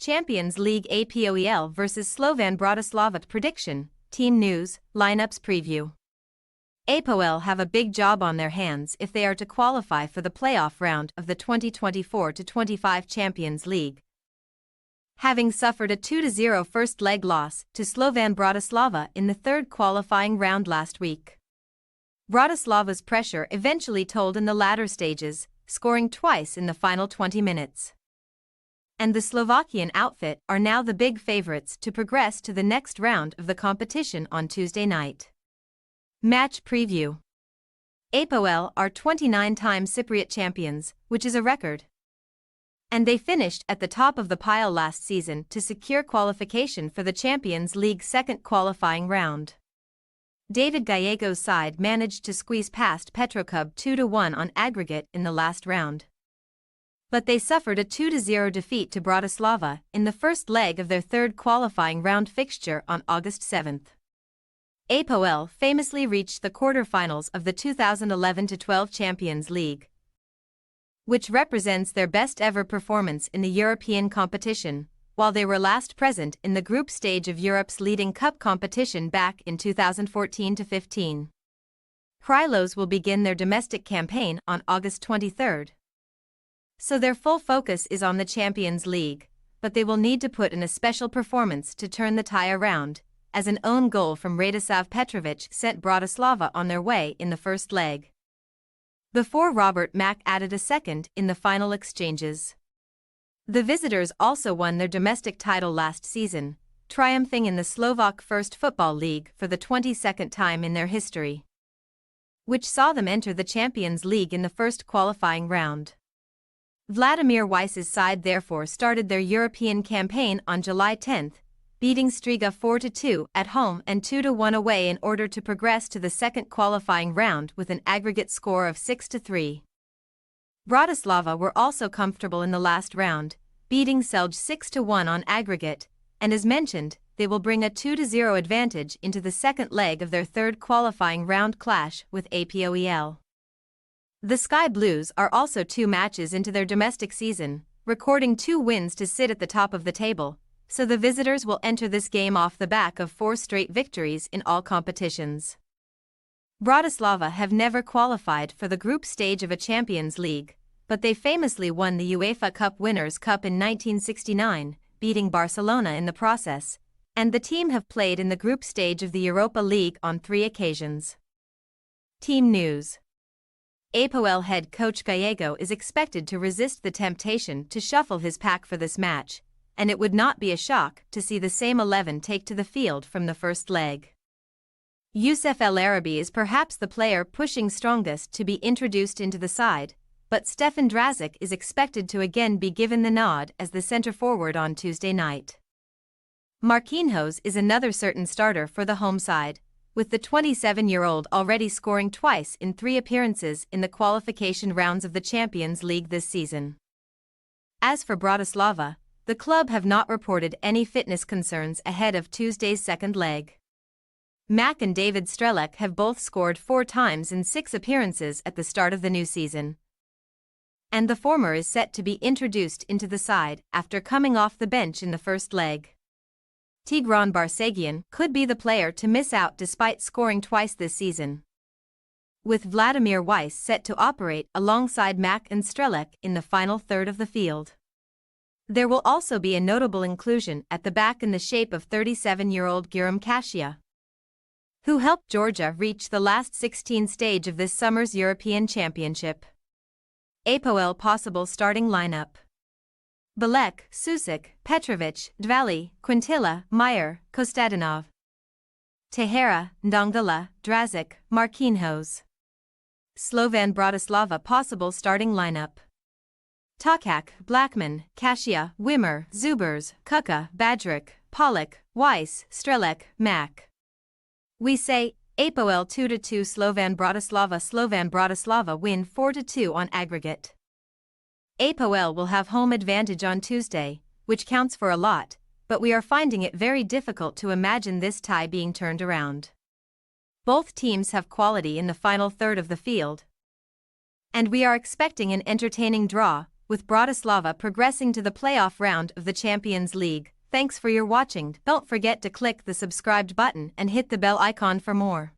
Champions League APOEL vs Slovan Bratislava. Prediction, team news, lineups preview. APOEL have a big job on their hands if they are to qualify for the playoff round of the 2024-25 Champions League. Having suffered a 2-0 first leg loss to Slovan Bratislava in the third qualifying round last week. Bratislava's pressure eventually told in the latter stages, scoring twice in the final 20 minutes. And the Slovakian outfit are now the big favourites to progress to the next round of the competition on Tuesday night. Match preview. APOEL are 29-time Cypriot champions, which is a record. And they finished at the top of the pile last season to secure qualification for the Champions League second qualifying round. David Gallego's side managed to squeeze past Petrocub 2-1 on aggregate in the last round. But they suffered a 2-0 defeat to Bratislava in the first leg of their third qualifying round fixture on August 7. APOEL famously reached the quarter-finals of the 2011-12 Champions League, which represents their best-ever performance in the European competition, while they were last present in the group stage of Europe's leading cup competition back in 2014-15. Krylos will begin their domestic campaign on August 23. So their full focus is on the Champions League, but they will need to put in a special performance to turn the tie around, as an own goal from Radoslav Petrovic sent Bratislava on their way in the first leg, before Robert Mack added a second in the final exchanges. The visitors also won their domestic title last season, triumphing in the Slovak First Football League for the 22nd time in their history, which saw them enter the Champions League in the first qualifying round. Vladimir Weiss's side therefore started their European campaign on July 10, beating Striga 4-2 at home and 2-1 away in order to progress to the second qualifying round with an aggregate score of 6-3. Bratislava were also comfortable in the last round, beating Celje 6-1 on aggregate, and as mentioned, they will bring a 2-0 advantage into the second leg of their third qualifying round clash with APOEL. The Sky Blues are also 2 matches into their domestic season, recording 2 wins to sit at the top of the table, so the visitors will enter this game off the back of 4 straight victories in all competitions. Bratislava have never qualified for the group stage of a Champions League, but they famously won the UEFA Cup Winners' Cup in 1969, beating Barcelona in the process, and the team have played in the group stage of the Europa League on 3 occasions. Team news. APOEL head coach Gallego is expected to resist the temptation to shuffle his pack for this match, and it would not be a shock to see the same 11 take to the field from the first leg. Youssef El Arabi is perhaps the player pushing strongest to be introduced into the side, but Stefan Dražić is expected to again be given the nod as the centre-forward on Tuesday night. Marquinhos is another certain starter for the home side, with the 27-year-old already scoring twice in 3 appearances in the qualification rounds of the Champions League this season. As for Bratislava, the club have not reported any fitness concerns ahead of Tuesday's second leg. Mack and David Strelec have both scored 4 times in 6 appearances at the start of the new season, and the former is set to be introduced into the side after coming off the bench in the first leg. Tigran Barsegian could be the player to miss out despite scoring twice this season, with Vladimir Weiss set to operate alongside Mack and Strelec in the final third of the field. There will also be a notable inclusion at the back in the shape of 37-year-old Guram Kasia, who helped Georgia reach the last 16 stage of this summer's European Championship. APOEL possible starting lineup: Bilek, Susic, Petrovic, Dvali, Quintilla, Meyer, Kostadinov, Tejera, Ndongala, Dražić, Marquinhos. Slovan Bratislava possible starting lineup: Takak, Blackman, Kasia, Wimmer, Zubers, Kuka, Badric, Pollock, Weiss, Strelec, Mack. We say, APOEL 2-2 Slovan Bratislava win 4-2 on aggregate. APOEL will have home advantage on Tuesday, which counts for a lot, but we are finding it very difficult to imagine this tie being turned around. Both teams have quality in the final third of the field, and we are expecting an entertaining draw, with Bratislava progressing to the playoff round of the Champions League. Thanks for your watching. Don't forget to click the subscribed button and hit the bell icon for more.